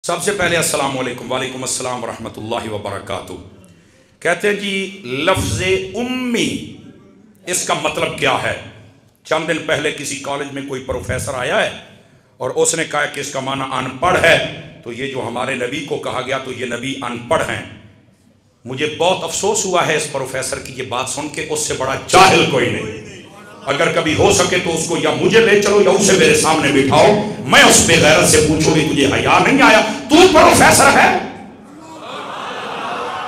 سب سے پہلے السلام علیکم، وعلیکم السلام ورحمۃ اللہ وبرکاتہ۔ کہتے ہیں جی لفظ امی اس کا مطلب کیا ہے؟ چند دن پہلے کسی کالج میں کوئی پروفیسر آیا ہے اور اس نے کہا کہ اس کا معنی ان پڑھ ہے، تو یہ جو ہمارے نبی کو کہا گیا تو یہ نبی ان پڑھ ہیں۔ مجھے بہت افسوس ہوا ہے اس پروفیسر کی یہ بات سن کے، اس سے بڑا جاہل کوئی نہیں۔ اگر کبھی ہو سکے تو اس کو یا مجھے لے چلو یا اسے میرے سامنے بٹھاؤ، میں اس پہ غیرت سے پوچھوں گی تجھے حیا نہیں آیا؟ تو پروفیسر ہے؟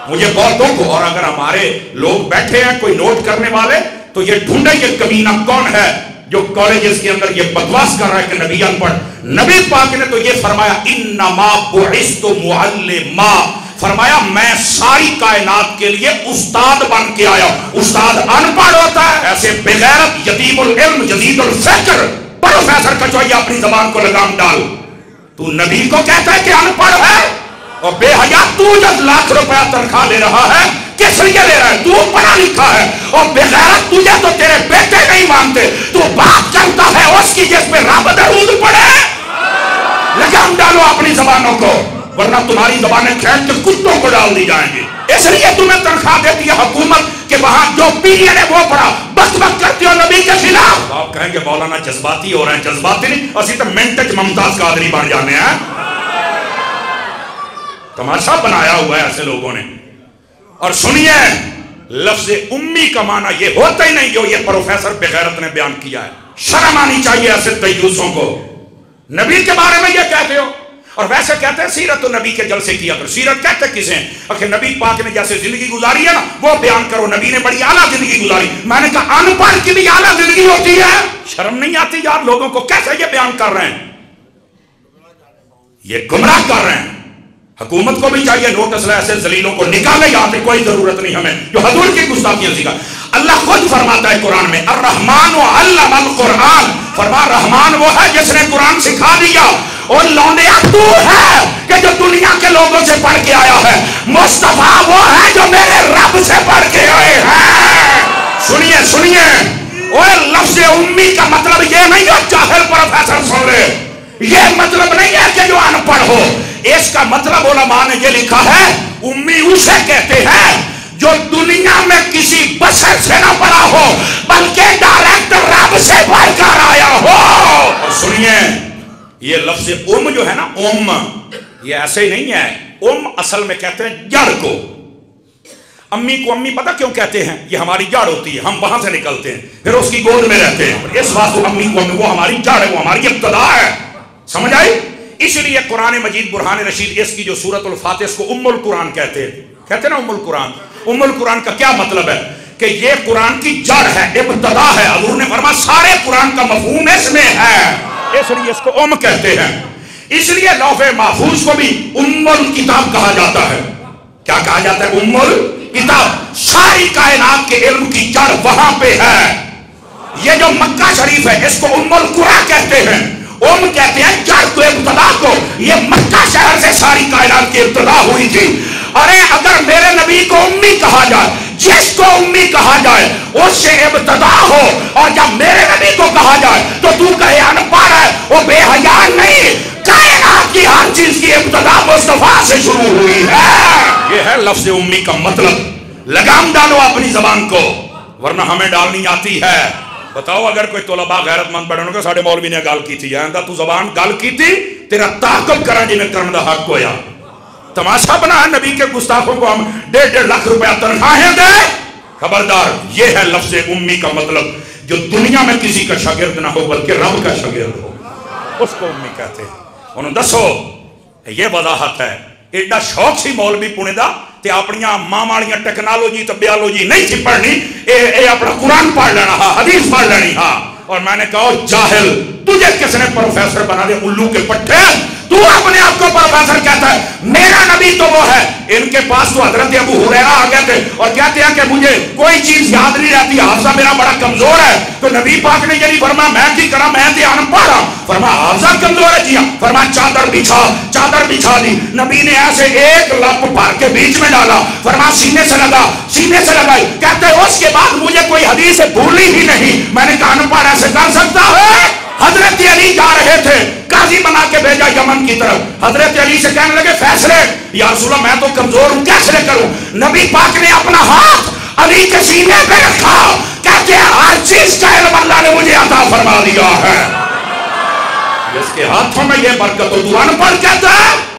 مجھے بہت دکھ ہو، اور اگر ہمارے لوگ بیٹھے ہیں کوئی نوٹ کرنے والے تو یہ ڈھونڈے یہ کمینہ کون ہے جو کالجز کے اندر یہ بکواس کر رہا ہے کہ نبی ان پڑھ۔ نبی پاک نے تو یہ فرمایا انما بعثت معلما، فرمایا میں ساری کائنات کے لیے استاد بن کے آیا۔ استاد ان پڑھ ہوتا ہے؟ ایسے بغیرت یتیم العلم جدید الفکر پروفیسر کا چاہیے اپنی زبان کو لگام ڈال۔ تو نبی کو کہتا ہے کہ ان پڑھ ہے، اور بے حیا تو جب لاکھ روپیہ تنخواہ لے رہا ہے کس لیے لے رہا ہے؟ تو پڑھا لکھا ہے، اور بغیرت تجھے تو تیرے بیٹے نہیں مانتے، تو بات کرتا ہے اس کی جس پہ رب درود پڑھے۔ لگام ڈالو اپنی زبانوں کو، ورنہ تمہاری زبانیں کھینچ کے کتوں کو ڈال دی جائیں گی۔ اس لیے تمہیں تنخواہ دیتی ہے حکومت کہ وہاں جو پیریڈ ہے وہ پڑھا، بک بک کرتی ہو نبی کے خلاف۔ آپ کہیں گے مولانا جذباتی ہو رہے ہیں، جذباتی نہیں، اسی تو منٹج ممتاز قادری بن جانے ہیں۔ تماشا بنایا ہوا ہے ایسے لوگوں نے۔ اور سنیے، لفظ امی کا معنی یہ ہوتا ہی نہیں جو یہ پروفیسر بغیرت نے بیان کیا ہے۔ شرم آنی چاہیے ایسے دیوسوں کو۔ نبی کے بارے میں یہ کہتے ہو، اور ویسے کہتے ہیں سیرت النبی کے جلسے کیا کرو۔ سیرت کہتے کسے ہیں؟ کہ نبی پاک نے جیسے زندگی گزاری ہے نا وہ بیان کرو، نبی نے بڑی اعلیٰ زندگی گزاری۔ میں نے کہا ان پڑھ کی بھی اعلیٰ زندگی ہوتی ہے؟ شرم نہیں آتی یار لوگوں کو؟ کیسے یہ بیان کر رہے ہیں؟ یہ گمراہ کر رہے ہیں۔ حکومت کو بھی چاہیے نوٹس لے ایسے ذلیلوں کو نکالے یہاں سے، کوئی ضرورت نہیں ہمیں جو حضور کی گستاخیاں سکھا۔ اللہ خود فرماتا ہے قرآن میں الرحمن علم القرآن، فرما رحمان وہ ہے جس نے قرآن سکھا دیا، اور لونڈیا تو ہے کہ جو دنیا کے لوگوں سے پڑھ کے آیا ہے، مصطفیٰ وہ ہے جو میرے رب سے پڑھ کے آئے ہیں۔ سنیے سنیے، وہ لفظ امی کا مطلب یہ نہیں ہے جاہل پروفیسر سن لے، یہ مطلب نہیں ہے کہ جو ان پڑھ ہو۔ اس کا مطلب علماء نے یہ لکھا ہے امی اسے کہتے ہیں جو دنیا میں کسی بشر سے نہ پڑھا ہو بلکہ ڈائریکٹ رب سے پڑھ کر آیا ہو۔ اور سنیے، یہ لفظ جو ہے نا یہ ایسے ہی نہیں ہے۔ اصل میں کہتے ہیں جڑ کو۔ امی کو امی پتہ کیوں کہتے ہیں؟ یہ ہماری جڑ ہوتی ہے، ہم وہاں سے نکلتے ہیں پھر اس کی گود میں رہتے ہیں، اس واسطے امی کو امی، وہ ہماری جڑ ہے، وہ ہماری ابتدا ہے۔ سمجھ آئی؟ اس لیے قرآن مجید برہان رشید اس کی جو سورۃ الفاتح اس کو ام القرآن کہتے ہیں نا۔ ام القرآن، ام القرآن کا کیا مطلب ہے؟ کہ یہ قرآن کی جڑ ہے، ابتدا ہے۔ حضور نے فرمایا سارے قرآن کا مفہوم اس میں ہے، اس لیے اس کو ام کہتے ہیں۔ اس لیے لوح محفوظ کو بھی ام الکتاب کہا جاتا ہے۔ کیا کہا جاتا ہے؟ ام الکتاب۔ ساری کائنات کے علم کی جڑ وہاں پہ ہے۔ یہ جو مکہ شریف ہے اس کو ام القرآ کہتے ہیں۔ کہتے ہیں جڑ کو، ابتدا کو۔ یہ مکہ شہر سے ساری کائنات کی ابتدا ہوئی تھی۔ ارے اگر میرے نبی کو امی کہا جائے، جس کو امی کہا جائے اس سے ابتدا ہو، اور جب میرے نبی کو کہا جائے تو تو کہے ان پڑھ ہے، وہ بے حیا نہیں۔ کائنات کی ہر چیز کی ابتدا مصطفیٰ سے شروع ہوئی ہے۔ یہ ہے لفظ امی کا مطلب۔ لگام ڈالو اپنی زبان کو، ورنہ ہمیں ڈالنی آتی ہے۔ بتاؤ اگر کوئی طلباء غیرت مند پڑھنے کو ساڑھے مولوی نے گال کی تھی، آئندہ تو زبان گال کی تھی تیرا تعاقب کرا جی میں کرن دا حق ہویا۔ تماشا بنا ہے نبی کے گستاخوں کو ہم 1.5 لاکھ روپیہ تنخواہیں دیں۔ خبردار، یہ ہے لفظ امی کا مطلب۔ جو دنیا میں کسی کا شاگرد نہ ہو بلکہ رب کا شاگرد ہو، اس کو امی کہتے ہیں۔ انہوں دسو یہ وضاحت ہے۔ ایڈا شوق سی مولوی پونے دا تے اپنیاں ماں والیاں ٹیکنالوجی تے بیالوجی نہیں تھی پڑھنی، اے اپنا قرآن پڑھ لینا ہاں، حدیث پڑھ لینی ہاں۔ اور میں نے کہا جاہل، تجھے کس نے پروفیسر بنا دے؟ الو کے پٹھے، تو اپنے آپ کو پروفیسر کہتا ہے۔ میرا نبی تو وہ ہے۔ ان کے پاس تو حضرت ابو ہریرہ آ گئے تھے اور کہتے ہیں کہ مجھے کوئی چیز یاد نہیں رہتی، حافظہ میرا بڑا کمزور ہے۔ تو نبی پاک نے یہ نہیں فرمایا میں کی کرا، میں تے ان پڑھ رہا، فرمایا حافظہ کمزور ہے جی، فرمایا چادر بچھا، چادر بچھا دی۔ نبی نے ایسے ایک لپ بھر کے بیچ میں ڈالا، فرمایا سینے سے لگا، سینے سے لگائی۔ کہتے ہیں اس کے بعد مجھے کوئی حدیث بھولی ہی نہیں۔ میں نے کہا ان پڑھ ایسے کر سکتا ہے؟ حضرت علی جا رہے تھے، قاضی بنا کے بھیجا یمن کی طرف. حضرت علی سے کہنے لگے فیصلے. یا رسول اللہ میں تو کمزور ہوں، کیسے کروں؟ نبی پاک نے اپنا ہاتھ علی کے سینے پہ رکھا، کہتے ہیں ہر چیز کا علم اللہ نے مجھے عطا فرما دیا ہے. جس کے ہاتھوں میں یہ برکت ہو. تو ان پڑھ کہتا ہے